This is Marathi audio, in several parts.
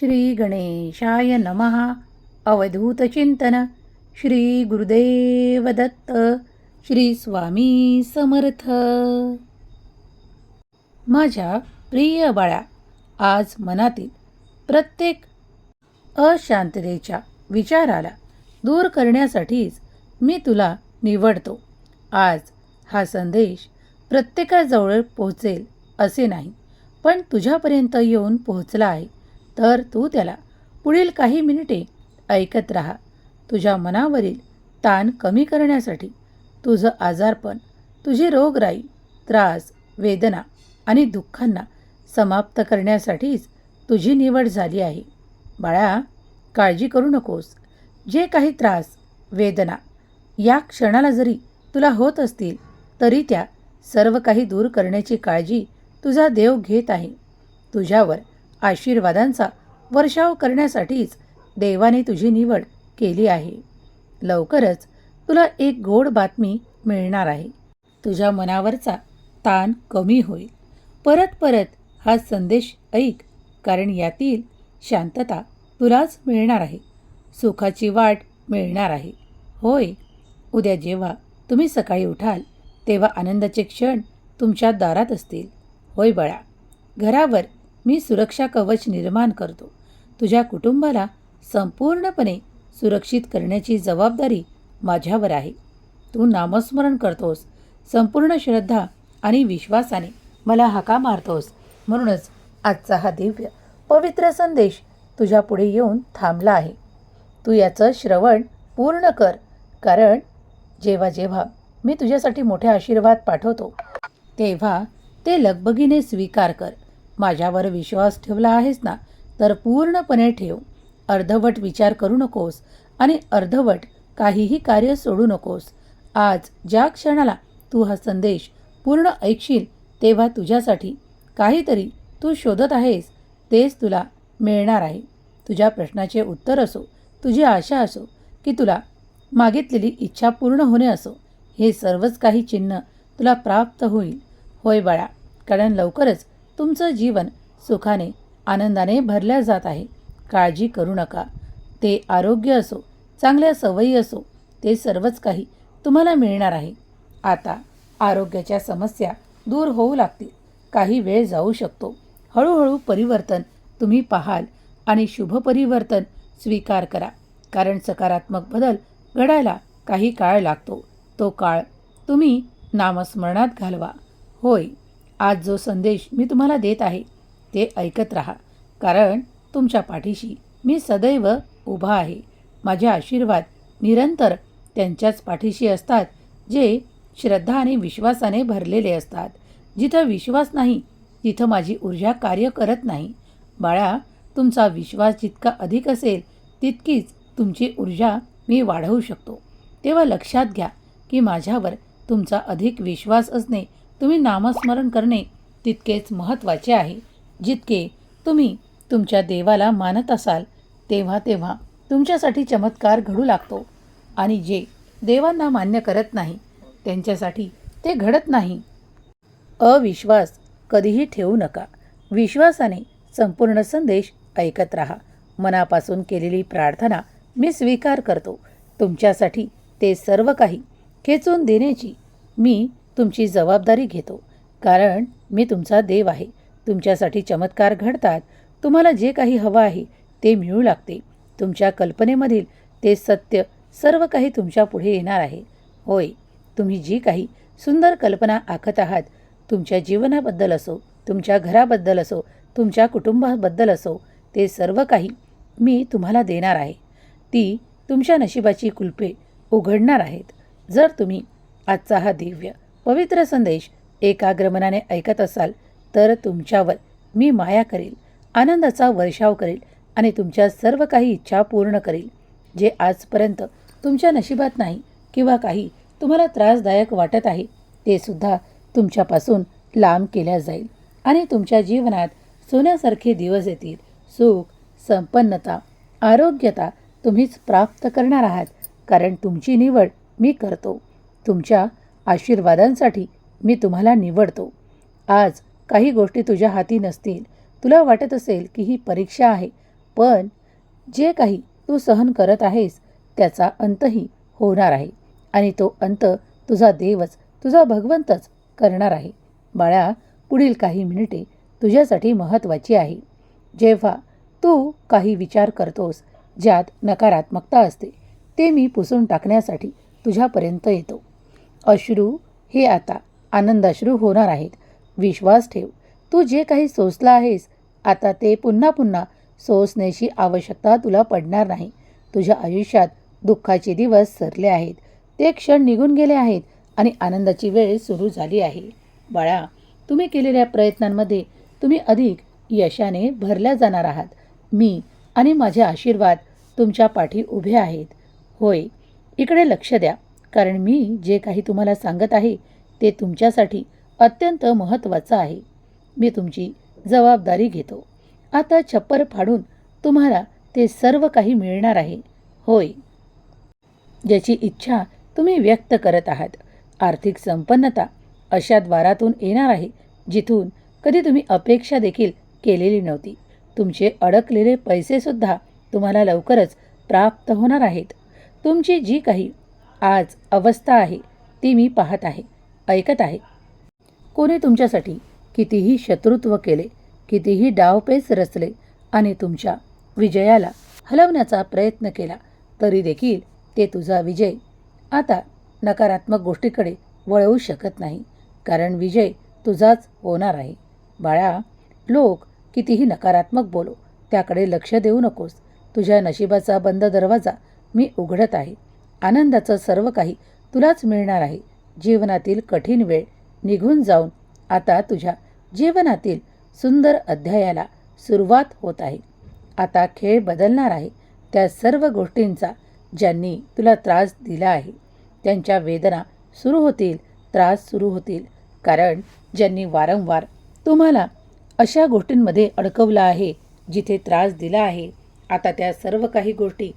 श्री गणेशाय नमः. अवधूत चिंतन. श्री गुरुदेव दत्त. श्री स्वामी समर्थ. माझ्या प्रिय बाळा, आज मनातील प्रत्येक अशांततेच्या विचाराला दूर करण्यासाठीच मी तुला निवडतो. आज हा संदेश प्रत्येकाजवळ पोहोचेल असे नाही, पण तुझ्यापर्यंत येऊन पोहोचला आहे, तर तू त्याला पुढील काही मिनिटे ऐकत राहा. तुझ्या मनावरील ताण कमी करण्यासाठी, तुझं आजारपण, तुझी रोगराई, त्रास, वेदना आणि दुःखांना समाप्त करण्यासाठीच तुझी निवड झाली आहे. बाळा, काळजी करू नकोस. जे काही त्रास, वेदना या क्षणाला जरी तुला होत असतील, तरी त्या सर्व काही दूर करण्याची काळजी तुझा देव घेत आहे. तुझ्यावर आशीर्वादांचा वर्षाव करण्यासाठीच देवाने तुझी निवड केली आहे. लवकरच तुला एक गोड बातमी मिळणार आहे. तुझ्या मनावरचा ताण कमी होईल. परत परत हा संदेश ऐक, कारण यातील शांतता तुलाच मिळणार आहे. सुखाची वाट मिळणार आहे. होय, उद्या जेव्हा तुम्ही सकाळी उठाल, तेव्हा आनंदाचे क्षण तुमच्या दारात असतील. होय बाळा, घरावर मी सुरक्षा कवच निर्माण करतो. तुझ्या कुटुंबाला संपूर्णपणे सुरक्षित करण्याची जबाबदारी माझ्यावर आहे. तू नामस्मरण करतोस, संपूर्ण श्रद्धा आणि विश्वासाने मला हाका मारतोस. म्हणूनच आजचा हा दिव्य पवित्र संदेश तुझ्या पुढे येऊन थांबला आहे. तू याचं श्रवण पूर्ण कर, कारण जेव्हा जेव्हा मी तुझ्यासाठी मोठे आशीर्वाद पाठवतो, तेव्हा ते लगबगीने स्वीकार कर. माझ्यावर विश्वास ठेवला आहेस ना, तर पूर्णपणे ठेव. अर्धवट विचार करू नकोस आणि अर्धवट काहीही कार्य सोडू नकोस. आज ज्या क्षणाला तू हा संदेश पूर्ण ऐकशील, तेव्हा तुझ्यासाठी काहीतरी तू शोधत आहेस तेच तुला मिळणार आहे. तुझ्या प्रश्नाचे उत्तर असो, तुझी आशा असो, की तुला मागितलेली इच्छा पूर्ण होणे असो, हे सर्वच काही चिन्ह तुला प्राप्त होईल. होय बाळा, कारण लवकरच तुमचं जीवन सुखाने, आनंदाने भरल्या जात आहे. काळजी करू नका. ते आरोग्य असो, चांगल्या सवयी असो, ते सर्वच काही तुम्हाला मिळणार आहे. आता आरोग्याच्या समस्या दूर होऊ लागतील. काही वेळ जाऊ शकतो. हळूहळू परिवर्तन तुम्ही पाहाल आणि शुभ परिवर्तन स्वीकार करा, कारण सकारात्मक बदल घडायला काही काळ लागतो. तो काळ तुम्ही नामस्मरणात घालवा. होय, आज जो संदेश मी तुम्हाला देत आहे ते ऐकत राहा, कारण तुमच्या पाठीशी मी सदैव उभा आहे. माझे आशीर्वाद निरंतर त्यांच्याच पाठीशी असतात, जे श्रद्धा आणि विश्वासाने भरलेले असतात. जिथं विश्वास नाही, तिथं माझी ऊर्जा कार्य करत नाही. बाळा, तुमचा विश्वास जितका अधिक असेल, तितकीच तुमची ऊर्जा मी वाढवू शकतो. तेव्हा लक्षात घ्या की माझ्यावर तुमचा अधिक विश्वास असणे, तुम्ही नामस्मरण करणे तितकेच महत्त्वाचे आहे. जितके तुम्ही तुमच्या देवाला मानत असाल, तेव्हा तेव्हा तुमच्यासाठी चमत्कार घडू लागतो. आणि जे देवांना मान्य करत नाही, त्यांच्यासाठी ते घडत नाही. अविश्वास कधीही ठेवू नका. विश्वासाने संपूर्ण संदेश ऐकत राहा. मनापासून केलेली प्रार्थना मी स्वीकार करतो. तुमच्यासाठी ते सर्व काही खेचून देण्याची मी तुमची जबाबदारी घेतो, कारण मी तुमचा देव आहे. तुमच्यासाठी चमत्कार घडतात. तुम्हाला जे काही हवं आहे ते मिळू लागते. तुमच्या कल्पनेमधील ते सत्य सर्व काही तुमच्या पुढे येणार आहे. होय, तुम्ही जी काही सुंदर कल्पना आखत आहात, तुमच्या जीवनाबद्दल असो, तुमच्या घराबद्दल असो, तुमच्या कुटुंबाबद्दल असो, ते सर्व काही मी तुम्हाला देणार आहे. ती तुमच्या नशिबाची कुलपे उघडणार आहेत. जर तुम्ही आजचा हा दिव्य पवित्र संदेश एकाग्र मनाने ऐकत असाल, तर तुमच्यावर मी माया करेल, आनंदाचा वर्षाव करेल आणि तुमच्या सर्व काही इच्छा पूर्ण करेल. जे आजपर्यंत तुमच्या नशिबात नाही किंवा काही तुम्हाला त्रासदायक वाटत आहे, ते सुद्धा तुमच्यापासून लांब केल्या जाईल आणि तुमच्या जीवनात सोन्यासारखे दिवस येतील. सुख, संपन्नता, आरोग्यता तुम्हीच प्राप्त करणार आहात, कारण तुमची निवड मी करतो. तुमच्या आशीर्वादांसाठी मी तुम्हाला निवडतो. आज काही गोष्टी तुझ्या हाती नसतील. तुला वाटत असेल की ही परीक्षा आहे, पण जे काही तू सहन करत आहेस त्याचा अंतही होणार आहे आणि तो अंत तुझा देवच, तुझा भगवंतच करणार आहे. बाळा, पुढील काही मिनिटे तुझ्यासाठी महत्त्वाची आहे. जेव्हा तू काही विचार करतोस ज्यात नकारात्मकता असते ते मी पुसून टाकण्यासाठी तुझ्यापर्यंत येतो. अश्रू हे आता आनंदाश्रू होणार आहेत. विश्वास ठेव, तू जे काही सोसलं आहेस आता ते पुन्हा पुन्हा सोसण्याची आवश्यकता तुला पडणार नाही. तुझ्या आयुष्यात दुःखाचे दिवस सरले आहेत, ते क्षण निघून गेले आहेत आणि आनंदाची वेळ सुरू झाली आहे. बाळा, तुम्ही केलेल्या प्रयत्नांमध्ये तुम्ही अधिक यशाने भरल्या जाणार आहात. मी आणि माझे आशीर्वाद तुमच्या पाठी उभे आहेत. होय, इकडे लक्ष द्या, कारण मी जे काही तुम्हाला सांगत आहे ते तुमच्यासाठी अत्यंत महत्त्वाचं आहे. मी तुमची जबाबदारी घेतो. आता छप्पर फाडून तुम्हाला ते सर्व काही मिळणार आहे. होय, ज्याची इच्छा तुम्ही व्यक्त करत आहात. आर्थिक संपन्नता अशा द्वारातून येणार आहे जिथून कधी तुम्ही अपेक्षा देखील केलेली नव्हती. तुमचे अडकलेले पैसेसुद्धा तुम्हाला लवकरच प्राप्त होणार आहेत. तुमची जी काही आज अवस्था आहे ती मी पाहत आहे, ऐकत आहे. कोणी तुमच्यासाठी कितीही शत्रुत्व केले, कितीही डावपेच रचले आणि तुमच्या विजयाला हलवण्याचा प्रयत्न केला तरी देखील ते तुझा विजय आता नकारात्मक गोष्टीकडे वळवू शकत नाही, कारण विजय तुझाच होणार आहे. बाळा, लोक कितीही नकारात्मक बोलो त्याकडे लक्ष देऊ नकोस. तुझ्या नशिबाचा बंद दरवाजा मी उघडत आहे. आनंदाचं सर्व काही तुलाच मिळणार आहे. जीवनातील कठीण वेळ निघून जाऊन आता तुझ्या जीवनातील सुंदर अध्यायाला सुरुवात होत आहे. आता खेळ बदलणार आहे. त्या सर्व गोष्टींचा ज्यांनी तुला त्रास दिला आहे त्यांच्या वेदना सुरू होतील, त्रास सुरू होतील, कारण ज्यांनी वारंवार तुम्हाला अशा गोष्टींमध्ये अडकवलं आहे जिथे त्रास दिला आहे, आता त्या सर्व काही गोष्टी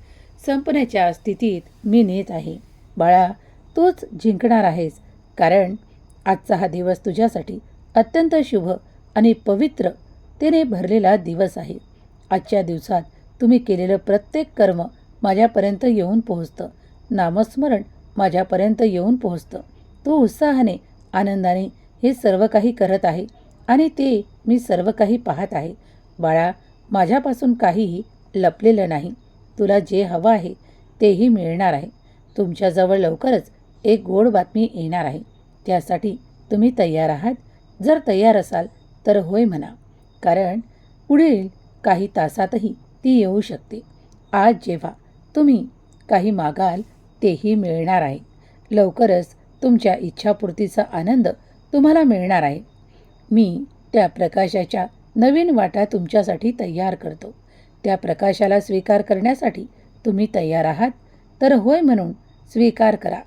संपण्याच्या स्थितीत मी नेत आहे. बाळा, तूच जिंकणार आहेस, कारण आजचा हा दिवस तुझ्यासाठी अत्यंत शुभ आणि पवित्रतेने भरलेला दिवस आहे. आजच्या दिवसात तुम्ही केलेलं प्रत्येक कर्म माझ्यापर्यंत येऊन पोहोचतं. नामस्मरण माझ्यापर्यंत येऊन पोहोचतं. तू उत्साहाने, आनंदाने हे सर्व काही करत आहे आणि ते मी सर्व काही पाहत आहे. बाळा, माझ्यापासून काहीही लपलेलं नाही. तुला जे हवं आहे तेही मिळणार आहे. तुमच्याजवळ लवकरच एक गोड बातमी येणार आहे. त्यासाठी तुम्ही तयार आहात? जर तयार असाल तर होय म्हणा, कारण पुढील काही तासातही ती येऊ शकते. आज जेव्हा तुम्ही काही मागाल तेही मिळणार आहे. लवकरच तुमच्या इच्छापूर्तीचा आनंद तुम्हाला मिळणार आहे. मी त्या प्रकाशाच्या नवीन वाटा तुमच्यासाठी तयार करतो. त्या प्रकाशाला स्वीकार करण्यासाठी तुम्ही तयार आहात तर होय म्हणून स्वीकार करा.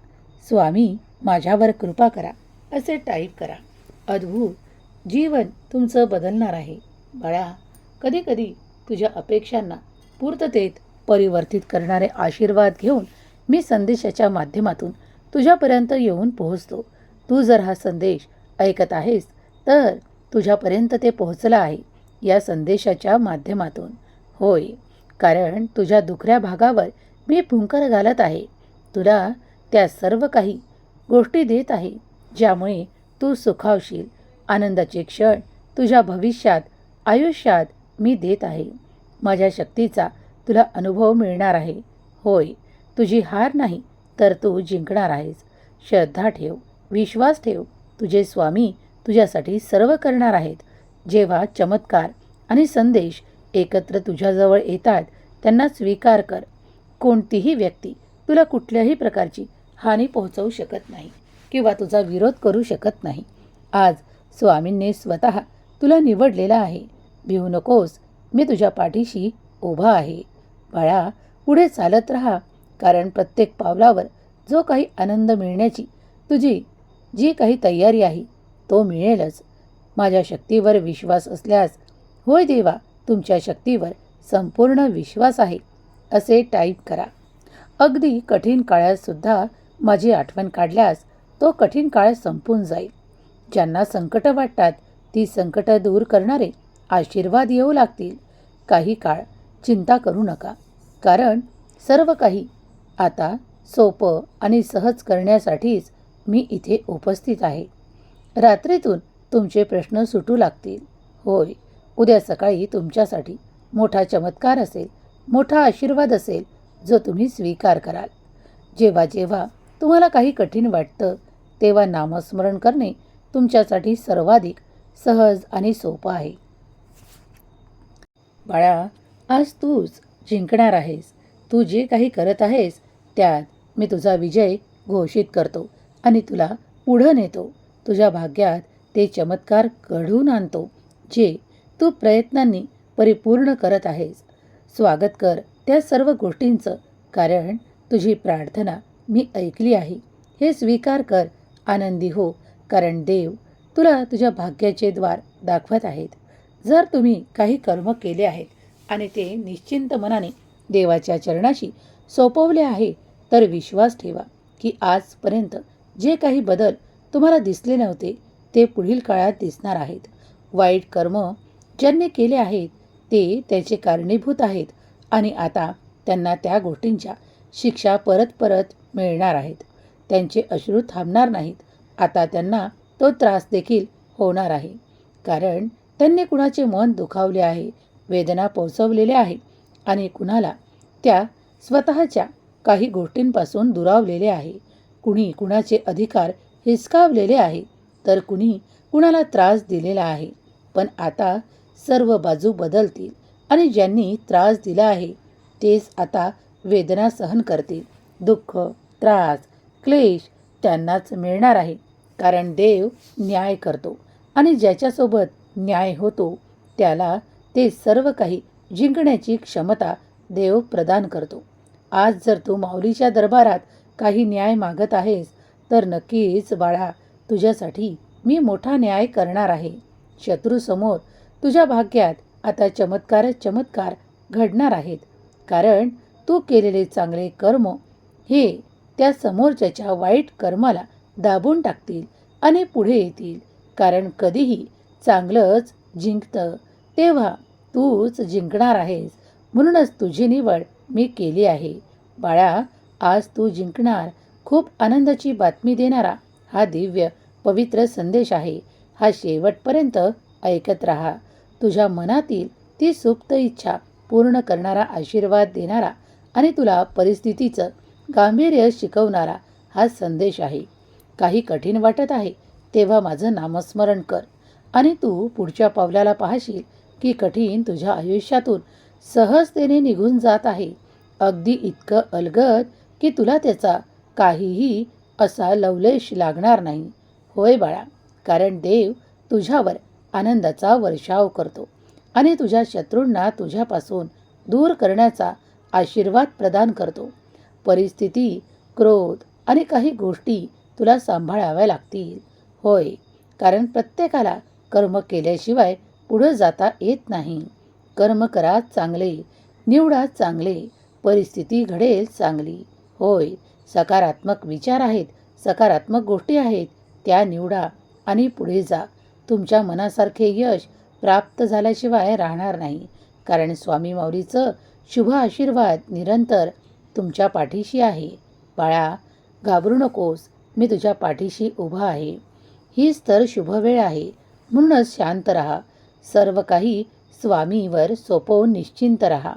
स्वामी माझ्यावर कृपा करा असे टाईप करा. अद्भुत जीवन तुमचं बदलणार आहे. बाळा, कधीकधी तुझ्या अपेक्षांना पूर्ततेत परिवर्तित करणारे आशीर्वाद घेऊन मी संदेशाच्या माध्यमातून तुझ्यापर्यंत येऊन पोहोचतो. तू जर हा संदेश ऐकत आहेस तर तुझ्यापर्यंत ते पोहोचलं आहे या संदेशाच्या माध्यमातून. होय, कारण तुझ्या दुखऱ्या भागावर मी फुंकर घालत आहे. तुला त्या सर्व काही गोष्टी देत आहे ज्यामुळे तू सुखावशील. आनंदाचे क्षण तुझ्या भविष्यात, आयुष्यात मी देत आहे. माझ्या शक्तीचा तुला अनुभव मिळणार आहे. होय, तुझी हार नाही तर तू जिंकणार आहेस. श्रद्धा ठेव, विश्वास ठेव. तुझे स्वामी तुझ्यासाठी सर्व करणार आहेत. जेव्हा चमत्कार आणि संदेश एकत्र तुझ्याजवळ येतात त्यांना स्वीकार कर. कोणतीही व्यक्ती तुला कुठल्याही प्रकारची हानी पोहोचवू शकत नाही किंवा तुझा विरोध करू शकत नाही. आज स्वामींनी स्वतः तुला निवडलेला आहे. भिवू नकोस, मी तुझ्या पाठीशी उभा आहे. बाळा, पुढे चालत राहा, कारण प्रत्येक पावलावर जो काही आनंद मिळण्याची तुझी जी काही तयारी आहे तो मिळेलच. माझ्या शक्तीवर विश्वास असल्यास, होय देवा, तुमच्या शक्तीवर संपूर्ण विश्वास आहे असे टाईप करा. अगदी कठीण काळातसुद्धा माझी आठवण काढल्यास तो कठीण काळ संपून जाईल. ज्यांना संकटं वाटतात ती संकटं दूर करणारे आशीर्वाद येऊ लागतील. काही काळ चिंता करू नका, कारण सर्व काही आता सोपं आणि सहज करण्यासाठीच मी इथे उपस्थित आहे. रात्रीतून तुमचे प्रश्न सुटू लागतील. होय, उद्या सकाळी तुमच्यासाठी मोठा चमत्कार असेल, मोठा आशीर्वाद असेल, जो तुम्ही स्वीकार कराल. जेव्हा जेव्हा तुम्हाला काही कठीण वाटतं, तेव्हा नामस्मरण करणे तुमच्यासाठी सर्वाधिक सहज आणि सोपं आहे. बाळा, आज तूच जिंकणार आहेस. तू जे काही करत आहेस त्यात मी तुझा विजय घोषित करतो आणि तुला पुढं नेतो. तुझ्या भाग्यात ते चमत्कार घडवून आणतो जे तू प्रयत्नांनी परिपूर्ण करत आहेस. स्वागत कर त्या सर्व गोष्टींचं, कारण तुझी प्रार्थना मी ऐकली आहे. हे स्वीकार कर, आनंदी हो, कारण देव तुला तुझ्या भाग्याचे द्वार दाखवत आहेत. जर तुम्ही काही कर्म केले आहेत आणि ते निश्चिंत मनाने देवाच्या चरणाशी सोपवले आहे, तर विश्वास ठेवा की आजपर्यंत जे काही बदल तुम्हाला दिसले नव्हते ते पुढील काळात दिसणार आहेत. वाईट कर्म ज्यांनी केले आहेत ते त्याचे कारणीभूत आहेत आणि आता त्यांना त्या गोष्टींच्या शिक्षा परत परत मिळणार आहेत. त्यांचे अश्रू थांबणार नाहीत. आता त्यांना तो त्रास देखील होणार आहे, कारण त्यांनी कुणाचे मन दुखावले आहे, वेदना पोचवलेल्या आहे आणि कुणाला त्या स्वतःच्या काही गोष्टींपासून दुरावलेले आहे. कुणी कुणाचे अधिकार हिसकावलेले आहे, तर कुणी कुणाला त्रास दिलेला आहे. पण आता सर्व बाजू बदलतील आणि ज्यांनी त्रास दिला आहे तेच आता वेदना सहन करतील. दुःख, त्रास, क्लेश त्यांनाच मिळणार आहे, कारण देव न्याय करतो आणि ज्याच्यासोबत न्याय होतो त्याला ते सर्व काही जिंकण्याची क्षमता देव प्रदान करतो. आज जर तू माऊलीच्या दरबारात काही न्याय मागत आहेस, तर नक्कीच बाळा, तुझ्यासाठी मी मोठा न्याय करणार आहे. शत्रूसमोर तुझ्या भाग्यात आता चमत्कारच चमत्कार घडणार आहेत, कारण तू केलेले चांगले कर्म हे त्या समोरच्याच्या वाईट कर्माला दाबून टाकतील आणि पुढे येतील. कारण कधीही चांगलंच जिंकतं, तेव्हा तूच जिंकणार आहेस. म्हणूनच तुझी निवड मी केली आहे. बाळा, आज तू जिंकणार. खूप आनंदाची बातमी देणारा हा दिव्य पवित्र संदेश आहे. हा शेवटपर्यंत ऐकत राहा. तुझ्या मनातील ती सुप्त इच्छा पूर्ण करणारा, आशीर्वाद देणारा आणि तुला परिस्थितीचं गांभीर्य शिकवणारा हा संदेश आहे. काही कठीण वाटत आहे तेव्हा माझं नामस्मरण कर आणि तू पुढच्या पावलाला पाहशील की कठीण तुझ्या आयुष्यातून सहजतेने निघून जात आहे. अगदी इतकं अलगद की तुला त्याचा काहीही असा लवलेश लागणार नाही. होय बाळा, कारण देव तुझ्यावर आनंदाचा वर्षाव करतो आणि तुझ्या शत्रूंना तुझ्यापासून दूर करण्याचा आशीर्वाद प्रदान करतो. परिस्थिती, क्रोध आणि काही गोष्टी तुला सांभाळाव्या लागतील. होय, कारण प्रत्येकाला कर्म केल्याशिवाय पुढे जाता येत नाही. कर्म करा चांगले, निवडा चांगले, परिस्थिती घडेल चांगली. होय, सकारात्मक विचार आहेत, सकारात्मक गोष्टी आहेत, त्या निवडा आणि पुढे जा. तुमच्या मनासारखे यश प्राप्त झाल्याशिवाय राहणार नाही, कारण स्वामी माऊलीचं शुभ आशीर्वाद निरंतर तुमच्या पाठीशी आहे. बाळा, घाबरू नकोस, मी तुझ्या पाठीशी उभा आहे. हीच तर शुभ वेळ आहे, म्हणूनच शांत राहा. सर्व काही स्वामीवर सोपवून निश्चिंत राहा.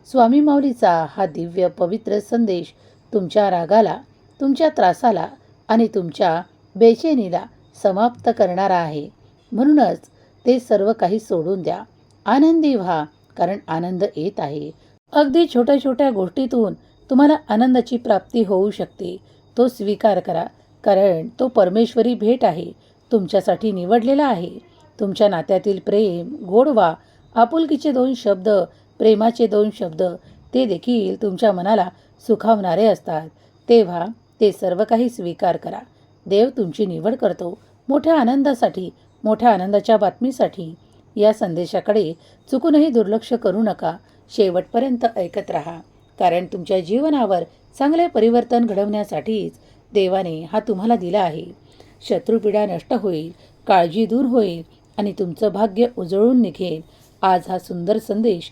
स्वामी माऊलीचा हा दिव्य पवित्र संदेश तुमच्या रागाला, तुमच्या त्रासाला आणि तुमच्या बेचैनीला समाप्त करणारा आहे. म्हणूनच ते सर्व काही सोडून द्या. आनंदी व्हा, कारण आनंद येत आहे. अगदी छोट्या छोट्या गोष्टीतून तुम्हाला आनंदाची प्राप्ती होऊ शकते. तो स्वीकार करा, कारण तो परमेश्वरी भेट आहे, तुमच्यासाठी निवडलेला आहे. तुमच्या नात्यातील प्रेम, गोडवा, आपुलकीचे 2 शब्द, प्रेमाचे 2 शब्द, ते देखील तुमच्या मनाला सुखावणारे असतात. तेव्हा ते सर्व काही स्वीकार करा. देव तुमची निवड करतो मोठ्या आनंदासाठी, मोठ्या आनंदाच्या बातमीसाठी. या संदेशाकडे चुकूनही दुर्लक्ष करू नका. शेवटपर्यंत ऐकत राहा, कारण तुमच्या जीवनावर चांगले परिवर्तन घडवण्यासाठीच देवाने हा तुम्हाला दिला आहे. शत्रुपीडा नष्ट होईल, काळजी दूर होईल आणि तुमचं भाग्य उजळून निघेल. आज हा सुंदर संदेश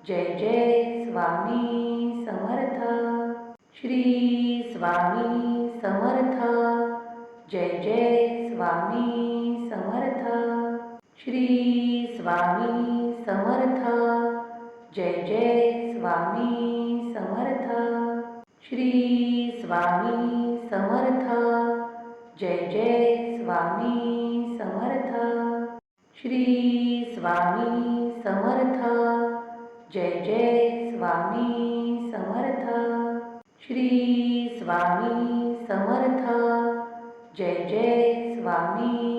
जय जय स्वामी समर्थ. श्री स्वामी समर्थ. जय जय स्वामी समर्थ. श्री स्वामी समर्थ. जय जय स्वामी समर्थ. श्री स्वामी समर्थ. जय जय स्वामी समर्थ. श्री स्वामी समर्थ. जय जय स्वामी समर्थ. श्री स्वामी समर्थ. जय जय स्वामी